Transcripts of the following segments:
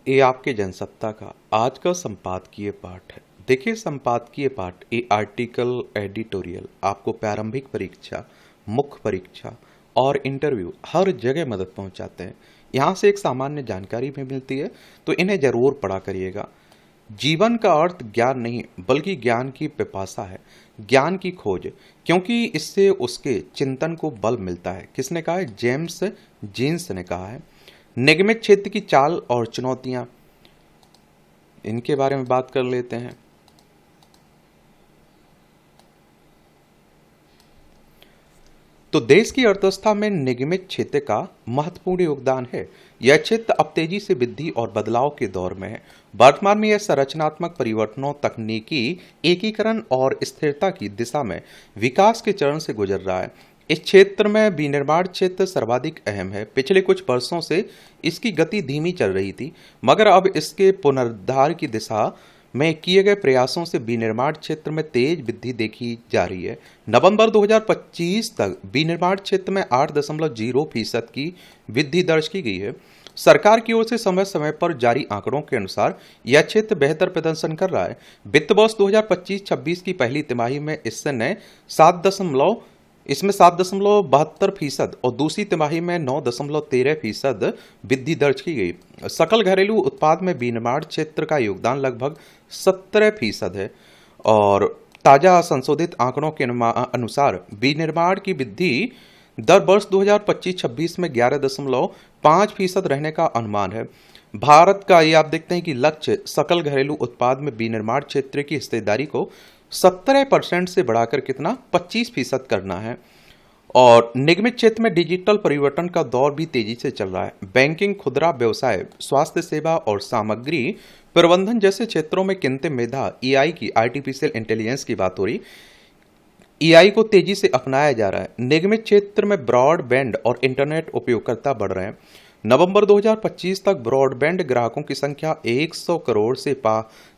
ये आपके जनसत्ता का आज का संपादकीय पाठ है। देखिए, संपादकीय पाठ ये आर्टिकल, एडिटोरियल आपको प्रारंभिक परीक्षा, मुख्य परीक्षा और इंटरव्यू हर जगह मदद पहुंचाते हैं। यहाँ से एक सामान्य जानकारी भी मिलती है, तो इन्हें जरूर पढ़ा करिएगा। जीवन का अर्थ ज्ञान नहीं बल्कि ज्ञान की पिपासा है, ज्ञान की खोज, क्योंकि इससे उसके चिंतन को बल मिलता है। किसने कहा है? जेम्स जीन्स ने कहा है। निगमित क्षेत्र की चाल और चुनौतियां, इनके बारे में बात कर लेते हैं। तो देश की अर्थव्यवस्था में निगमित क्षेत्र का महत्वपूर्ण योगदान है। यह क्षेत्र अब तेजी से वृद्धि और बदलाव के दौर में है। वर्तमान में यह संरचनात्मक परिवर्तनों, तकनीकी एकीकरण और स्थिरता की दिशा में विकास के चरण से गुजर रहा है। इस क्षेत्र में विनिर्माण क्षेत्र सर्वाधिक अहम है। पिछले कुछ वर्षों से इसकी गति धीमी चल रही थी, मगर अब इसके पुनरुद्धार की दिशा में किए गए प्रयासों से विनिर्माण क्षेत्र में तेज वृद्धि देखी जा रही है। नवंबर 2025 तक विनिर्माण क्षेत्र में 8.0% की वृद्धि दर्ज की गई है। सरकार की ओर से समय समय पर जारी आंकड़ों के अनुसार यह क्षेत्र बेहतर प्रदर्शन कर रहा है। वित्त वर्ष 2025-26 की पहली तिमाही में इसमें 7.72% और दूसरी तिमाही में 9.13% वृद्धि दर्ज की गई। सकल घरेलू उत्पाद में विनिर्माण क्षेत्र का योगदान लगभग 17% है और ताजा संशोधित आंकड़ों के अनुसार विनिर्माण की वृद्धि दर वर्ष 2025-26 में 11.5% रहने का अनुमान है। भारत का ये आप देखते हैं कि लक्ष्य सकल घरेलू उत्पाद में विनिर्माण क्षेत्र की हिस्सेदारी को 17% से बढ़ाकर कितना 25% करना है। और निगमित क्षेत्र में डिजिटल परिवर्तन का दौर भी तेजी से चल रहा है। बैंकिंग, खुदरा व्यवसाय, स्वास्थ्य सेवा और सामग्री प्रबंधन जैसे क्षेत्रों में कृत्रिम मेधा एआई की, आर्टिफिशियल इंटेलिजेंस की बात हो रही, एआई को तेजी से अपनाया जा रहा है। निगमित क्षेत्र में ब्रॉडबैंड और इंटरनेट उपयोगकर्ता बढ़ रहे हैं। नवंबर 2025 तक ब्रॉडबैंड ग्राहकों की संख्या 100 करोड़ से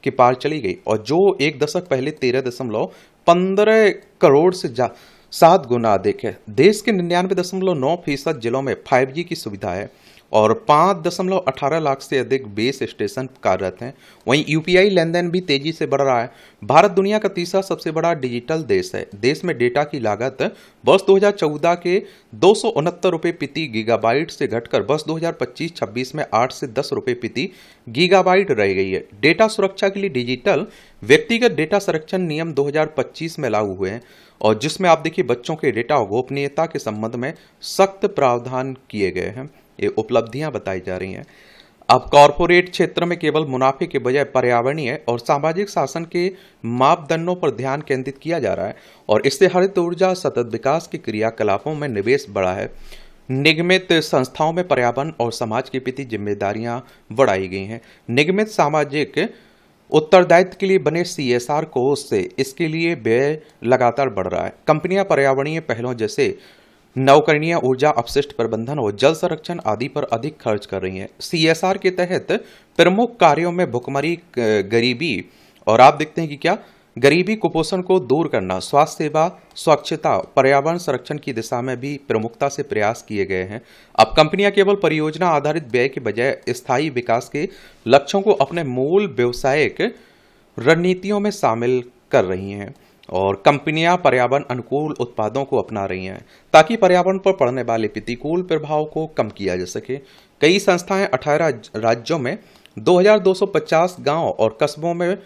के पार चली गई और जो एक दशक पहले 13.15 करोड़ से 7 गुना अधिक है। देश के 99.9% जिलों में 5G की सुविधा है और 5.18 लाख से अधिक बेस स्टेशन कार्यरत हैं। वहीं यूपीआई लेन देन भी तेजी से बढ़ रहा है। भारत दुनिया का तीसरा सबसे बड़ा डिजिटल देश है। देश में डेटा की लागत वर्ष 2014 के 269 रुपये प्रति गीगाबाइट से घटकर वर्ष 2025-26 में 8 से 10 रुपये प्रति गीगाबाइट रह गई है। डेटा सुरक्षा के लिए डिजिटल व्यक्तिगत डेटा संरक्षण नियम 2025 में लागू हुए हैं और जिसमें आप देखिए बच्चों के डेटा और गोपनीयता के संबंध में सख्त प्रावधान किए गए हैं। ये उपलब्धियां बताई जा रही हैं। अब कॉरपोरेट क्षेत्र में केवल मुनाफे के बजाय पर्यावरणीय और सामाजिक शासन के मापदंडों पर ध्यान केंद्रित किया जा रहा है और इससे हरित ऊर्जा, सतत विकास के क्रियाकलापों में निवेश बढ़ा है। निगमित संस्थाओं में पर्यावरण और समाज के प्रति जिम्मेदारियां बढ़ाई गई हैं। निगमित सामाजिक उत्तरदायित्व के लिए बने सीएसआर कोष से इसके लिए व्यय लगातार बढ़ रहा है। कंपनियां पर्यावरणीय पहलों जैसे नवकरणीय ऊर्जा, अपशिष्ट प्रबंधन और जल संरक्षण आदि पर अधिक खर्च कर रही हैं। सीएसआर के तहत प्रमुख कार्यों में भुखमरी, गरीबी और आप देखते हैं कि क्या गरीबी, कुपोषण को दूर करना, स्वास्थ्य सेवा, स्वच्छता, पर्यावरण संरक्षण की दिशा में भी प्रमुखता से प्रयास किए गए हैं। अब कंपनियां केवल परियोजना आधारित व्यय के बजाय स्थायी विकास के लक्ष्यों को अपने मूल व्यवसायिक रणनीतियों में शामिल कर रही हैं और कंपनियां पर्यावरण अनुकूल उत्पादों को अपना रही हैं ताकि पर्यावरण पर पड़ने वाले प्रतिकूल प्रभाव को कम किया जा सके। कई संस्थाएं 18 राज्यों में 2250 गांव और कस्बों में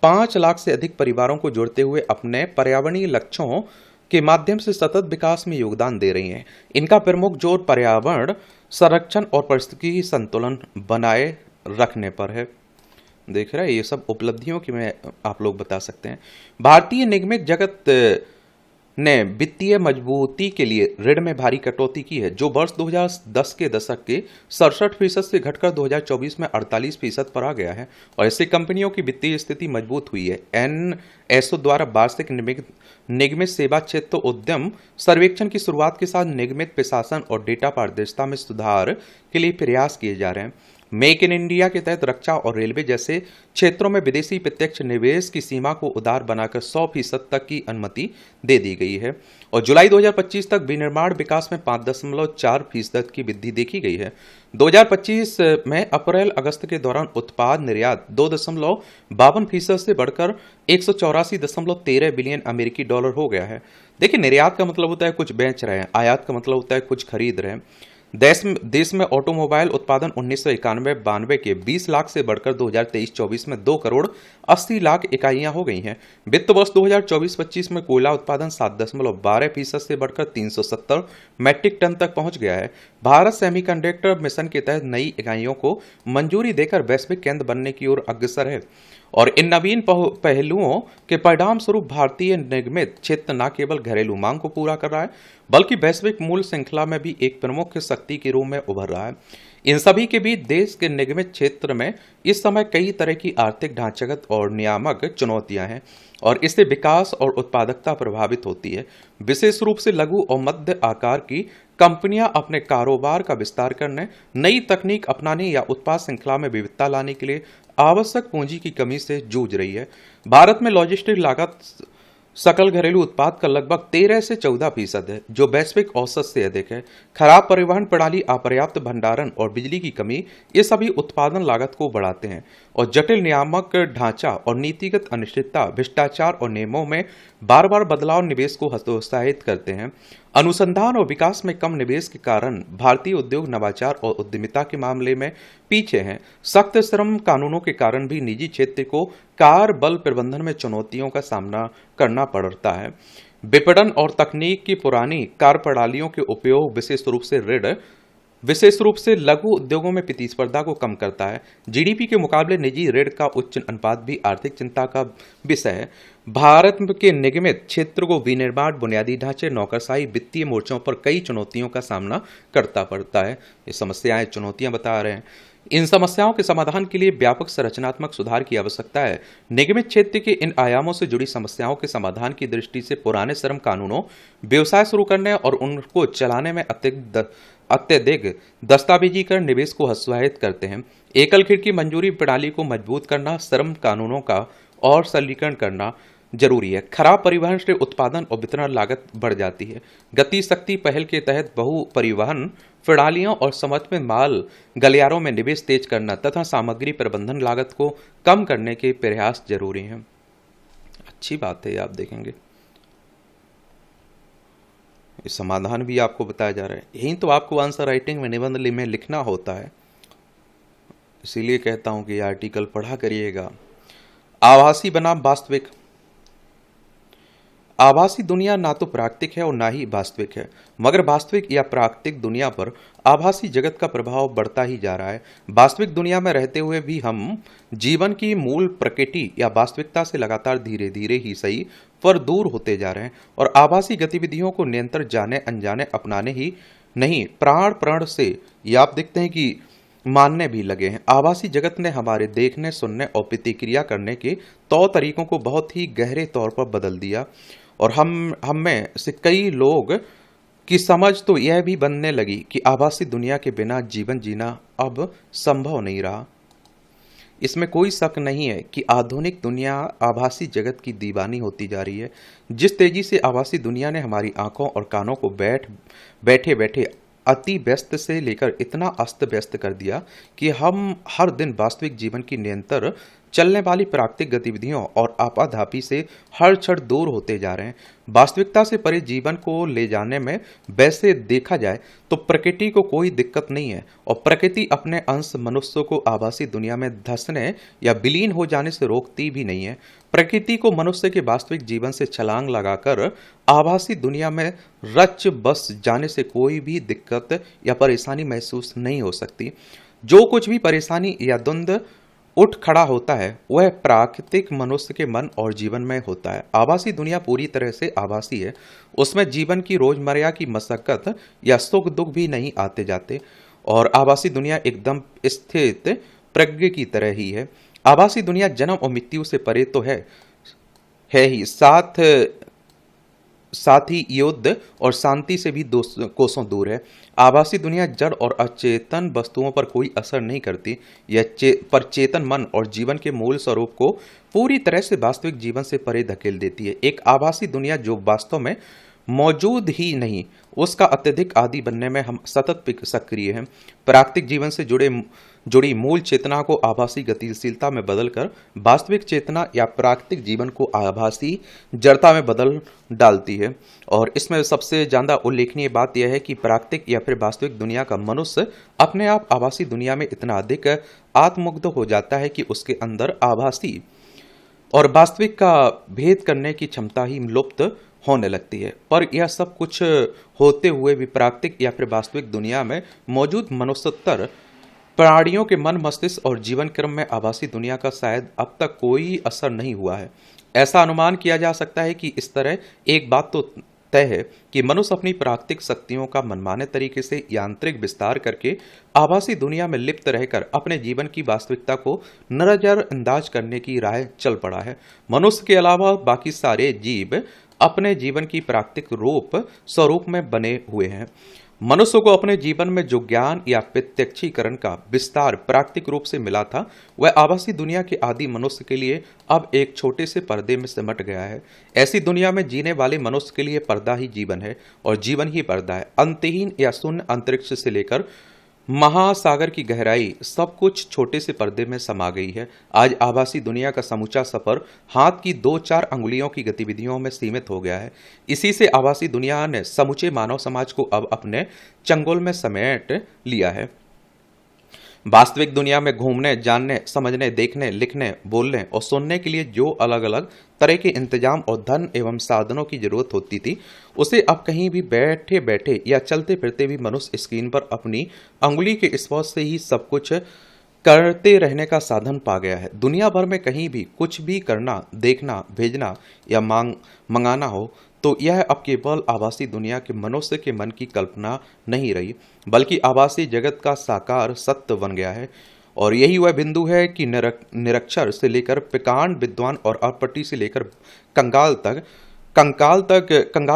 5 लाख से अधिक परिवारों को जोड़ते हुए अपने पर्यावरणीय लक्ष्यों के माध्यम से सतत विकास में योगदान दे रही हैं। इनका प्रमुख जोर पर्यावरण संरक्षण और पारिस्थितिकी संतुलन बनाए रखने पर है। देख रहे हैं, ये सब उपलब्धियों की मैं आप लोग बता सकते हैं। भारतीय निगमित जगत ने वित्तीय मजबूती के लिए ऋण में भारी कटौती की है, जो वर्ष 2010 के दशक के 67% से घटकर 2024 में 48% पर आ गया है और इससे कंपनियों की वित्तीय स्थिति मजबूत हुई है। एनएसओ द्वारा वार्षिक निगमित सेवा क्षेत्र उद्यम सर्वेक्षण की शुरुआत के साथ निगमित प्रशासन और डेटा पारदर्शिता में सुधार के लिए प्रयास किए जा रहे हैं। मेक इन इंडिया के तहत रक्षा और रेलवे जैसे क्षेत्रों में विदेशी प्रत्यक्ष निवेश की सीमा को उदार बनाकर 100% तक की अनुमति दे दी गई है और जुलाई 2025 तक विनिर्माण विकास में 5.4% की वृद्धि देखी गई है। 2025 में अप्रैल अगस्त के दौरान उत्पाद निर्यात 2.52% से बढ़कर 184.13 बिलियन अमेरिकी डॉलर हो गया है। देखिए, निर्यात का मतलब होता है कुछ बेच रहे हैं, आयात का मतलब होता है कुछ खरीद रहे हैं। देश में ऑटोमोबाइल उत्पादन 1991-92 के 20 लाख से बढ़कर 2023-24 में 2 करोड़ 80 लाख इकाइयां हो गई हैं। वित्त वर्ष 2024-25 में कोयला उत्पादन 7.12% से बढ़कर 370 मैट्रिक टन तक पहुंच गया है। भारत सेमीकंडक्टर मिशन के तहत नई इकाइयों को मंजूरी देकर वैश्विक केंद्र बनने की ओर अग्रसर है और इन नवीन पहलुओं के परिणाम स्वरूप भारतीय निगमित क्षेत्र न केवल घरेलू मांग को पूरा कर रहा है बल्कि वैश्विक मूल्य श्रृंखला में भी एक प्रमुख शक्ति के रूप में उभर रहा है। इन सभी के बीच देश के निगमित क्षेत्र में इस समय कई तरह की आर्थिक ढांचागत और नियामक चुनौतियां हैं और इससे विकास और उत्पादकता प्रभावित होती है। विशेष रूप से लघु और मध्य आकार की कंपनियां अपने कारोबार का विस्तार करने, नई तकनीक अपनाने या उत्पाद श्रृंखला में विविधता लाने के लिए आवश्यक पूंजी की कमी से जूझ रही है। भारत में लॉजिस्टिक लागत सकल घरेलू उत्पाद का लगभग 13 से 14% है, जो वैश्विक औसत से अधिक है। खराब परिवहन प्रणाली, अपर्याप्त भंडारण और बिजली की कमी ये सभी उत्पादन लागत को बढ़ाते हैं और जटिल नियामक ढांचा और नीतिगत अनिश्चितता, भ्रष्टाचार और नियमों में बार बार बदलाव निवेश को हतोत्साहित करते हैं। अनुसंधान और विकास में कम निवेश के कारण भारतीय उद्योग नवाचार और उद्यमिता के मामले में पीछे हैं। सख्त श्रम कानूनों के कारण भी निजी क्षेत्र को कार बल प्रबंधन में चुनौतियों का सामना करना पड़ता है। विपणन और तकनीक की पुरानी कार प्रणालियों के उपयोग विशेष रूप से लघु उद्योगों में प्रतिस्पर्धा को कम करता है। जीडीपी के मुकाबले निजी ऋण का उच्च अनुपात भी आर्थिक चिंता का विषय है। भारत के निगमित क्षेत्र को विनिर्माण, बुनियादी ढांचे, नौकरशाही, वित्तीय मोर्चों पर कई चुनौतियों का सामना करता पड़ता है। ये समस्याएं, चुनौतियां बता रहे हैं। इन समस्याओं के समाधान के लिए व्यापक संरचनात्मक सुधार की आवश्यकता है। निगमित क्षेत्र के इन आयामों से जुड़ी समस्याओं के समाधान की दृष्टि से पुराने श्रम कानूनों, व्यवसाय शुरू करने और उनको चलाने में अत्यधिक दस्तावेजीकरण निवेश को हतोत्साहित करते हैं। एकल खिड़की मंजूरी प्रणाली को मजबूत करना, श्रम कानूनों का और सरलीकरण करना जरूरी है। खराब परिवहन से उत्पादन और वितरण लागत बढ़ जाती है। गति शक्ति पहल के तहत बहु परिवहन प्रणालियों और समझ में माल गलियारों में निवेश तेज करना तथा सामग्री प्रबंधन लागत को कम करने के प्रयास जरूरी हैं। अच्छी बात है, आप देखेंगे ये समाधान भी आपको बताया जा रहा है। यही तो आपको आंसर राइटिंग में, निबंध में लिखना होता है। इसीलिए कहता हूं कि ये आर्टिकल पढ़ा करिएगा। आभासी बनाम वास्तविक। आभासी दुनिया ना तो प्राकृतिक है और ना ही वास्तविक है, मगर वास्तविक या प्राकृतिक दुनिया पर आभासी जगत का प्रभाव बढ़ता ही जा रहा है। वास्तविक दुनिया में रहते हुए भी हम जीवन की मूल प्रकृति या वास्तविकता से लगातार धीरे धीरे ही सही पर दूर होते जा रहे हैं और आभासी गतिविधियों को निरंतर जाने अनजाने अपनाने ही नहीं, प्राण प्राण से ये आप देखते हैं कि मानने भी लगे हैं। आभासी जगत ने हमारे देखने, सुनने और प्रतिक्रिया करने के तौर तरीकों को बहुत ही गहरे तौर पर बदल दिया और हम में से कई लोग की समझ तो यह भी बनने लगी कि आभासी दुनिया के बिना जीवन जीना अब संभव नहीं रहा। इसमें कोई शक नहीं है कि आधुनिक दुनिया आभासी जगत की दीवानी होती जा रही है। जिस तेजी से आभासी दुनिया ने हमारी आंखों और कानों को बैठे बैठे अति व्यस्त से लेकर इतना अस्त व्यस्त कर दिया कि हम हर दिन वास्तविक जीवन की निरंतर चलने वाली प्राकृतिक गतिविधियों और आपाधापी से हर क्षण दूर होते जा रहे हैं। वास्तविकता से परे जीवन को ले जाने में वैसे देखा जाए तो प्रकृति को कोई दिक्कत नहीं है और प्रकृति अपने अंश मनुष्यों को आभासी दुनिया में धंसने या विलीन हो जाने से रोकती भी नहीं है। प्रकृति को मनुष्य के वास्तविक जीवन से छलांग लगाकर आभासी दुनिया में रच बस जाने से कोई भी दिक्कत या परेशानी महसूस नहीं हो सकती। जो कुछ भी परेशानी या द्वंद्व उठ खड़ा होता है वह प्राकृतिक मनुष्य के मन और जीवन में होता है। आभासी दुनिया पूरी तरह से आभासी है, उसमें जीवन की रोजमर्रा की मशक्कत या सुख दुख भी नहीं आते जाते और आभासी दुनिया एकदम स्थित प्रज्ञ की तरह ही है। आभासी दुनिया जन्म और मृत्यु से परे तो है ही, साथ साथ ही युद्ध और शांति से भी कोसों दूर है। आभासी दुनिया जड़ और अचेतन वस्तुओं पर कोई असर नहीं करती। पर चेतन मन और जीवन के मूल स्वरूप को पूरी तरह से वास्तविक जीवन से परे धकेल देती है। एक आभासी दुनिया जो वास्तव में मौजूद ही नहीं, उसका अत्यधिक आदी बनने में हम सतत सक्रिय हैं। प्राकृतिक जीवन से जुड़ी मूल चेतना को आभासी गतिशीलता में बदलकर वास्तविक चेतना या प्राकृतिक जीवन को आभासी जड़ता में बदल डालती है। और इसमें सबसे ज्यादा उल्लेखनीय बात यह है कि प्राकृतिक या फिर वास्तविक दुनिया का मनुष्य अपने आप आभासी दुनिया में इतना अधिक आत्ममुग्ध हो जाता है कि उसके अंदर आभासी और वास्तविक का भेद करने की क्षमता ही लुप्त होने लगती है। पर यह सब कुछ होते हुए भी प्राकृतिक या फिर वास्तविक दुनिया में मौजूद मनुष्योत्तर प्राणियों के मन, मस्तिष्क और जीवन क्रम में आभासी दुनिया का शायद अब तक कोई असर नहीं हुआ है। ऐसा अनुमान किया जा सकता है कि इस तरह एक बात तो तय है कि मनुष्य अपनी प्राकृतिक शक्तियों का मनमाने तरीके से यांत्रिक विस्तार करके आभासी दुनिया में लिप्त रहकर अपने जीवन की वास्तविकता को नजरअंदाज करने की राह चल पड़ा है। मनुष्य के अलावा बाकी सारे जीव अपने जीवन की प्राकृतिक स्वरूप में बने हुए हैं। मनुष्य को अपने जीवन में जो ज्ञान या प्रत्यक्षीकरण का विस्तार प्राकृतिक रूप से मिला था, वह आभासी दुनिया के आदि मनुष्य के लिए अब एक छोटे से पर्दे में सिमट गया है। ऐसी दुनिया में जीने वाले मनुष्य के लिए पर्दा ही जीवन है और जीवन ही पर्दा है। अंतहीन या शून्य अंतरिक्ष से लेकर महासागर की गहराई सब कुछ छोटे से पर्दे में समा गई है। आज आभासी दुनिया का समूचा सफर हाथ की 2-4 अंगुलियों की गतिविधियों में सीमित हो गया है। इसी से आभासी दुनिया ने समूचे मानव समाज को अब अपने चंगुल में समेट लिया है। वास्तविक दुनिया में घूमने, जानने, समझने, देखने, लिखने, बोलने और सुनने के लिए जो अलग अलग तरह के इंतजाम और धन एवं साधनों की जरूरत होती थी, उसे अब कहीं भी बैठे बैठे या चलते फिरते भी मनुष्य स्क्रीन पर अपनी अंगुली के स्पर्श से ही सब कुछ करते रहने का साधन पा गया है। दुनिया भर में कहीं भी कुछ भी करना, देखना, भेजना या मंगाना हो तो यह अब केवल आभासी दुनिया के मनुष्य के मन की कल्पना नहीं रही, बल्कि आभासी जगत का साकार सत्य बन गया है। और यही वह बिंदु है कि निरक्षर से लेकर पिकांड विद्वान और अटपटी से लेकर कंगाल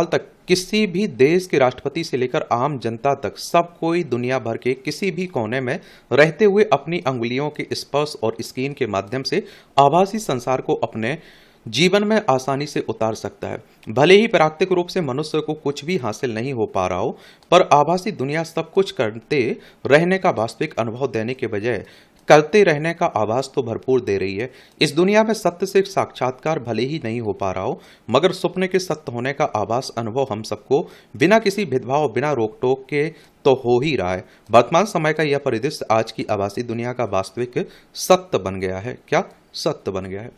तक किसी भी देश के राष्ट्रपति से लेकर आम जनता तक सब कोई दुनिया भर के किसी भी कोने में रहते हुए अपनी अंगुलियों के स्पर्श और स्क्रीन के माध्यम से आभासी संसार को अपने जीवन में आसानी से उतार सकता है। भले ही प्राकृतिक रूप से मनुष्य को कुछ भी हासिल नहीं हो पा रहा हो, पर आभासी दुनिया सब कुछ करते रहने का वास्तविक अनुभव देने के बजाय करते रहने का आभास तो भरपूर दे रही है। इस दुनिया में सत्य से साक्षात्कार भले ही नहीं हो पा रहा हो, मगर सपने के सत्य होने का आभास अनुभव हम सबको बिना किसी भेदभाव, बिना रोक टोक के तो हो ही रहा है। वर्तमान समय का यह परिदृश्य आज की आभासी दुनिया का वास्तविक सत्य बन गया है। क्या सत्य बन गया है?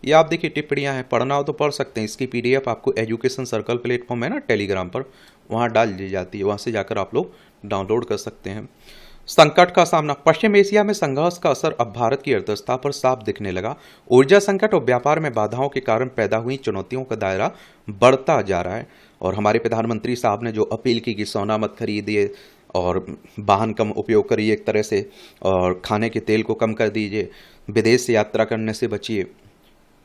ये आप देखिए टिप्पणियां हैं, पढ़ना हो तो पढ़ सकते हैं। इसकी पीडीएफ आपको एजुकेशन सर्कल प्लेटफॉर्म है ना टेलीग्राम पर, वहां डाल दी जाती है, वहां से जाकर आप लोग डाउनलोड कर सकते हैं। संकट का सामना। पश्चिम एशिया में संघर्ष का असर अब भारत की अर्थव्यवस्था पर साफ दिखने लगा। ऊर्जा संकट और व्यापार में बाधाओं के कारण पैदा हुई चुनौतियों का दायरा बढ़ता जा रहा है। और हमारे प्रधानमंत्री साहब ने जो अपील की कि सोना मत खरीदिए और वाहन कम उपयोग करिए एक तरह से, और खाने के तेल को कम कर दीजिए, विदेश से यात्रा करने से बचिए,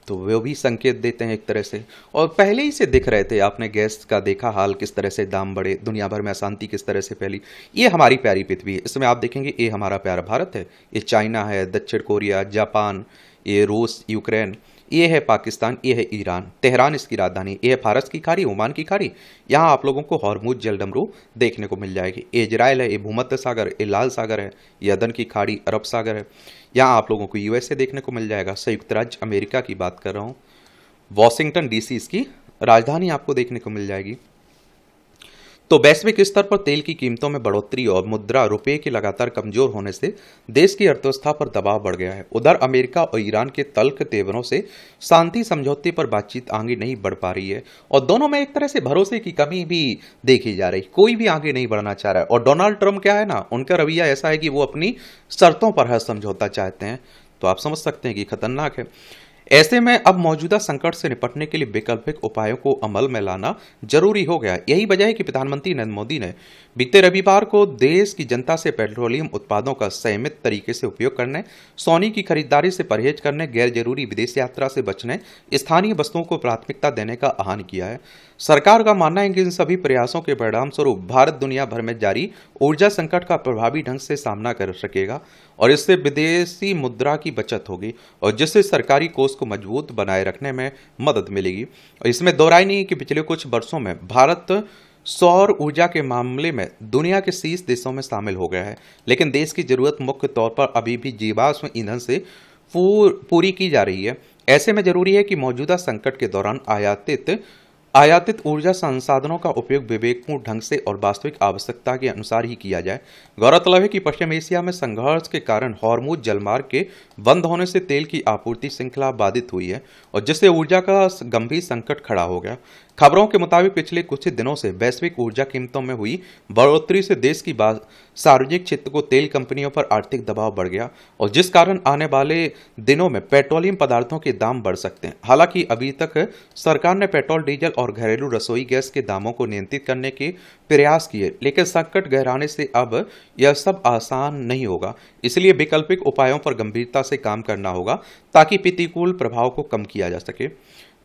तो वो भी संकेत देते हैं एक तरह से। और पहले ही से दिख रहे थे, आपने गैस का देखा हाल, किस तरह से दाम बढ़े, दुनिया भर में अशांति किस तरह से फैली। ये हमारी प्यारी पृथ्वी है, इसमें आप देखेंगे ये हमारा प्यारा भारत है, ये चाइना है, दक्षिण कोरिया, जापान, ये रूस, यूक्रेन, ये है पाकिस्तान, ये है ईरान, तेहरान इसकी राजधानी, ये है फारस की खाड़ी, ओमान की खाड़ी। यहाँ आप लोगों को हॉर्मुज जलडमरू देखने को मिल जाएगी। ये इजराइल है, ये भूमध्य सागर, ये लाल सागर है, ये अदन की खाड़ी, अरब सागर है। यहाँ आप लोगों को यूएसए देखने को मिल जाएगा, संयुक्त राज्य अमेरिका की बात कर रहा हूँ। वॉशिंगटन डीसी इसकी राजधानी आपको देखने को मिल जाएगी। तो वैश्विक स्तर पर तेल की कीमतों में बढ़ोतरी और मुद्रा रुपये के लगातार कमजोर होने से देश की अर्थव्यवस्था पर दबाव बढ़ गया है। उधर अमेरिका और ईरान के तल्ख तेवरों से शांति समझौते पर बातचीत आगे नहीं बढ़ पा रही है और दोनों में एक तरह से भरोसे की कमी भी देखी जा रही। कोई भी आगे नहीं बढ़ना चाह रहा है। और डोनाल्ड ट्रंप क्या है ना, उनका रवैया ऐसा है कि वो अपनी शर्तों पर हर समझौता चाहते हैं। तो आप समझ सकते हैं कि खतरनाक है। ऐसे में अब मौजूदा संकट से निपटने के लिए वैकल्पिक उपायों को अमल में लाना जरूरी हो गया। यही वजह है कि प्रधानमंत्री नरेंद्र मोदी ने बीते रविवार को देश की जनता से पेट्रोलियम उत्पादों का संयमित तरीके से उपयोग करने, सोने की खरीदारी से परहेज करने, गैर जरूरी विदेश यात्रा से बचने, स्थानीय वस्तुओं को प्राथमिकता देने का आह्वान किया है। सरकार का मानना है कि इन सभी प्रयासों के परिणाम स्वरूप भारत दुनिया भर में जारी ऊर्जा संकट का प्रभावी ढंग से सामना कर सकेगा और इससे विदेशी मुद्रा की बचत होगी और जिससे सरकारी कोष को मजबूत बनाए रखने में मदद मिलेगी। और इसमें दो राय नहीं है कि पिछले कुछ वर्षों में भारत सौर ऊर्जा के मामले में दुनिया के शीर्ष देशों में शामिल हो गया है, लेकिन देश की जरूरत मुख्य तौर पर अभी भी जीवाश्म ईंधन से पूरी की जा रही है। ऐसे में जरूरी है कि मौजूदा संकट के दौरान आयातित ऊर्जा संसाधनों का उपयोग विवेकपूर्ण ढंग से और वास्तविक आवश्यकता के अनुसार ही किया जाए। गौरतलब है कि पश्चिम एशिया में संघर्ष के कारण हॉर्मुज जलमार्ग के बंद होने से तेल की आपूर्ति श्रृंखला बाधित हुई है और जिससे ऊर्जा का गंभीर संकट खड़ा हो गया। खबरों के मुताबिक पिछले कुछ दिनों से वैश्विक ऊर्जा कीमतों में हुई बढ़ोतरी से देश की सार्वजनिक क्षेत्र को तेल कंपनियों पर आर्थिक दबाव बढ़ गया और जिस कारण आने वाले दिनों में पेट्रोलियम पदार्थों के दाम बढ़ सकते हैं। हालांकि अभी तक सरकार ने पेट्रोल, डीजल और घरेलू रसोई गैस के दामों को नियंत्रित करने के प्रयास किए, लेकिन संकट गहराने से अब यह सब आसान नहीं होगा। इसलिए वैकल्पिक उपायों पर गंभीरता से काम करना होगा ताकि प्रतिकूल प्रभाव को कम किया जा सके।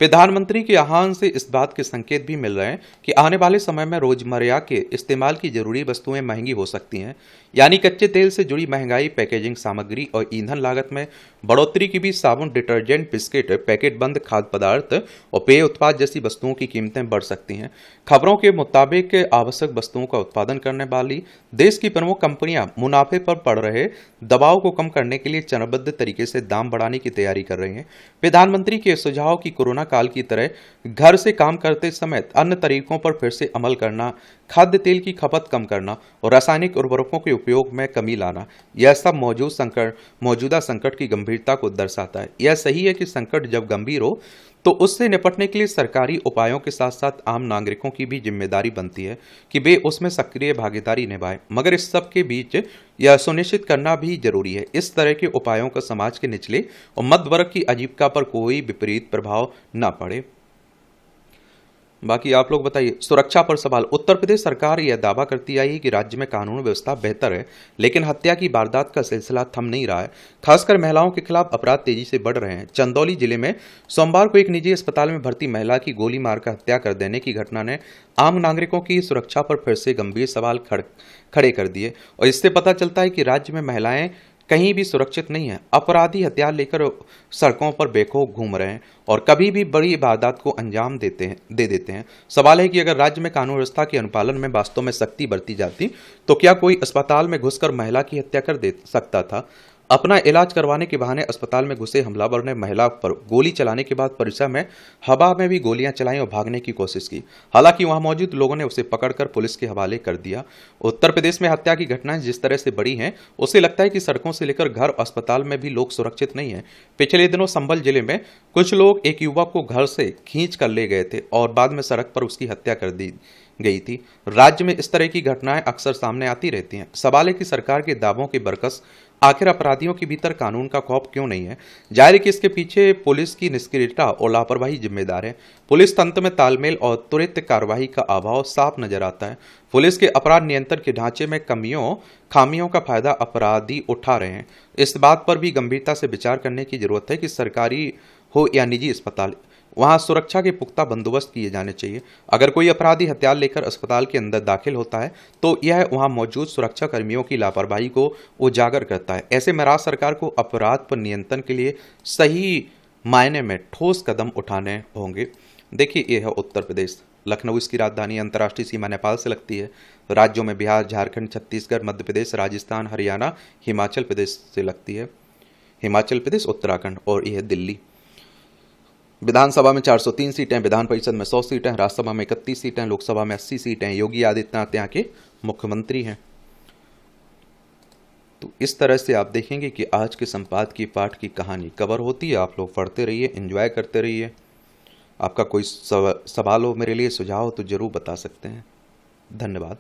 प्रधानमंत्री के आह्वान से इस बात के संकेत भी मिल रहे हैं कि आने वाले समय में रोजमर्रा के इस्तेमाल की जरूरी वस्तुएं महंगी हो सकती हैं, यानी कच्चे तेल से जुड़ी महंगाई, पैकेजिंग सामग्री और ईंधन लागत में बढ़ोतरी की भी साबुन, डिटर्जेंट, बिस्किट, पैकेट बंद खाद्य पदार्थ और पेय उत्पाद जैसी वस्तुओं की कीमतें बढ़ सकती हैं। खबरों के मुताबिक आवश्यक वस्तुओं का उत्पादन करने वाली देश की प्रमुख कंपनियां मुनाफे पर पड़ रहे दबाव को कम करने के लिए चरणबद्ध तरीके से दाम बढ़ाने की तैयारी कर रही हैं। प्रधानमंत्री के सुझाव की कोरोना काल की तरह घर से काम करते समय अन्य तरीकों पर फिर से अमल करना, खाद्य तेल की खपत कम करना और रासायनिक उर्वरकों के उपयोग में कमी लाना, यह सब मौजूदा संकट की गंभीरता को दर्शाता है। यह सही है कि संकट जब गंभीर हो तो उससे निपटने के लिए सरकारी उपायों के साथ साथ आम नागरिकों की भी जिम्मेदारी बनती है कि वे उसमें सक्रिय भागीदारी निभाएं। मगर इस सब के बीच यह सुनिश्चित करना भी जरूरी है इस तरह के उपायों का समाज के निचले और मध्य वर्ग की आजीविका पर कोई विपरीत प्रभाव न पड़े। बाकी आप लोग बताइए। सुरक्षा पर सवाल। उत्तर प्रदेश सरकार यह दावा करती आई है कि राज्य में कानून व्यवस्था बेहतर है, लेकिन हत्या की वारदात का सिलसिला थम नहीं रहा है। खासकर महिलाओं के खिलाफ अपराध तेजी से बढ़ रहे हैं। चंदौली जिले में सोमवार को एक निजी अस्पताल में भर्ती महिला की गोली मारकर हत्या कर देने की घटना ने आम नागरिकों की सुरक्षा पर फिर से गंभीर सवाल खड़े कर दिए और इससे पता चलता है कि राज्य में महिलाएं कहीं भी सुरक्षित नहीं है। अपराधी हथियार लेकर सड़कों पर बेखौफ घूम रहे हैं और कभी भी बड़ी वारदात को अंजाम दे देते हैं। सवाल है कि अगर राज्य में कानून व्यवस्था के अनुपालन में वास्तव में सख्ती बरती जाती तो क्या कोई अस्पताल में घुसकर महिला की हत्या कर दे सकता था? अपना इलाज करवाने के बहाने अस्पताल में घुसे हमलावर ने महिला पर गोली चलाने के बाद परिसर में हवा में भी गोलियां चलाई और भागने की कोशिश की। हालांकि वहां मौजूद लोगों ने उसे पकड़कर पुलिस के हवाले कर दिया। उत्तर प्रदेश में हत्या की घटनाएं जिस तरह से बढ़ी हैं, उससे लगता है कि सड़कों से लेकर घर, अस्पताल में भी लोग सुरक्षित नहीं है। पिछले दिनों संभल जिले में कुछ लोग एक युवक को घर से खींच कर ले गए थे और बाद में सड़क पर उसकी हत्या कर दी गई थी। राज्य में इस तरह की घटनाएं अक्सर सामने आती रहती हैं। सवाल है कि सरकार के दावों के बरकस आखिर अपराधियों के भीतर कानून का खौफ क्यों नहीं है? जाहिर है कि इसके पीछे पुलिस की निष्क्रियता और लापरवाही जिम्मेदार है। पुलिस तंत्र में तालमेल और त्वरित कार्रवाई का अभाव साफ नजर आता है। पुलिस के अपराध नियंत्रण के ढांचे में खामियों का फायदा अपराधी उठा रहे हैं। इस बात पर भी गंभीरता से विचार करने की जरूरत है कि सरकारी हो या निजी अस्पताल, वहां सुरक्षा के पुख्ता बंदोबस्त किए जाने चाहिए। अगर कोई अपराधी हथियार लेकर अस्पताल के अंदर दाखिल होता है तो यह वहां मौजूद सुरक्षा कर्मियों की लापरवाही को उजागर करता है। ऐसे में राज्य सरकार को अपराध पर नियंत्रण के लिए सही मायने में ठोस कदम उठाने होंगे। देखिए, यह है उत्तर प्रदेश। लखनऊ इसकी राजधानी। अंतर्राष्ट्रीय सीमा नेपाल से लगती है। राज्यों में बिहार, झारखंड, छत्तीसगढ़, मध्य प्रदेश, राजस्थान, हरियाणा, हिमाचल प्रदेश से लगती है। हिमाचल प्रदेश, उत्तराखंड और यह दिल्ली। विधानसभा में 403 सीटें, विधान परिषद में 100 सीटें, राज्यसभा में 31 सीटें, लोकसभा में 80 सीटें। योगी आदित्यनाथ यहाँ के मुख्यमंत्री हैं। तो इस तरह से आप देखेंगे कि आज के संपादकीय पाठ की कहानी कवर होती है। आप लोग पढ़ते रहिए, एंजॉय करते रहिए। आपका कोई सवाल हो मेरे लिए, सुझाव हो तो जरूर बता सकते हैं। धन्यवाद।